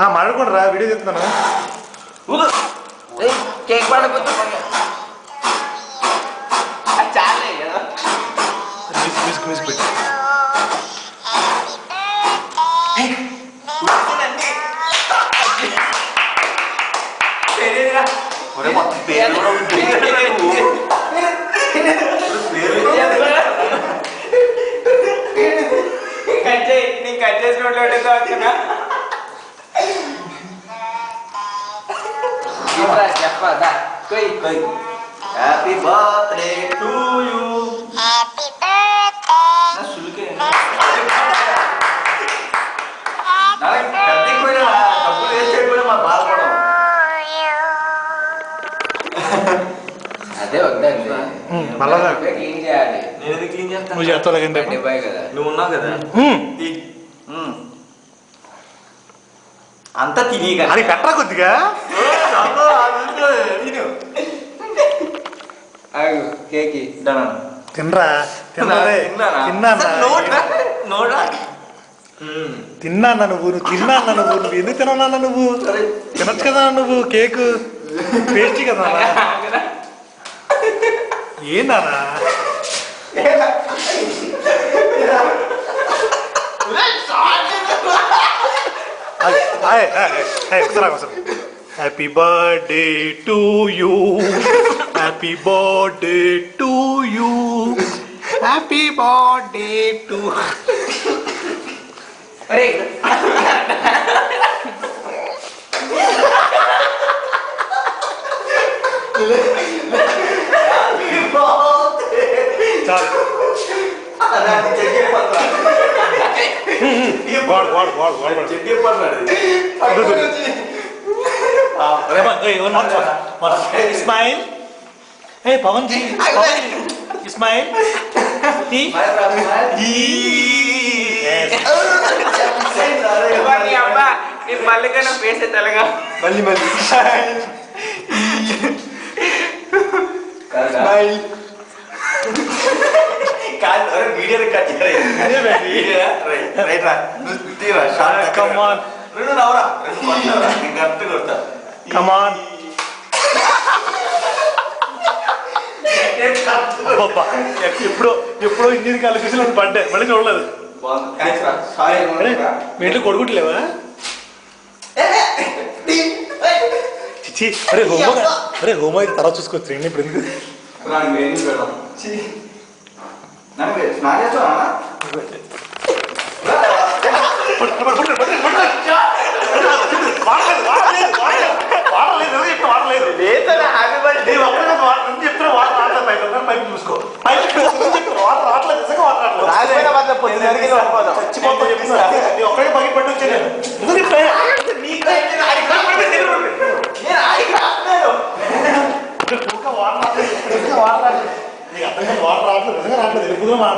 మాట్లాడుకుంటారా video చెప్తున్నాను cake పడకపోతే చాలే కదా మ్యూజిక్ పెట్టి కట్ చేసినట్టు చెప్పదా హ్యాపీ బర్త్డే టు యూ అదే వద్దండి క్లీన్ చేయాలి. నేను క్లీన్ చేస్తాను. నువ్వు చేస్తావు కదా నువ్వు ఉన్నావు కదా అంతా తిని అది పెట్టరా కొద్దిగా కేకి తినరా తిన్నా నువ్వు తిన్నా నువ్వు ఎందుకు తినన్నా నువ్వు తినచ్చు కదా నువ్వు కేకు పేస్టీ కదా ఏందా happy birthday to you happy birthday to you happy birthday to Smile. Hey, Pawan ji. Smile. మళ్ళీ కన్నా పేసే తెలంగా మళ్ళీ వీడియో కట్ కొడతా కమాన్ ఎప్పుడో ఇండియన్ కాలేజీలో పడ్డా మళ్ళీ చూడలేదు మీ ఇంట్లో కొడుకుంటలేవా చిచ్చి అరే హోమ్ అయితే తర్వాత చూసుకోవచ్చు రండి ఇప్పుడు ఎందుకు చూసుకో ఒక్కడే పగి పట్టు వాటర్ రావట్లేదు నిజంగా రావట్లేదు ఎప్పుడు మాట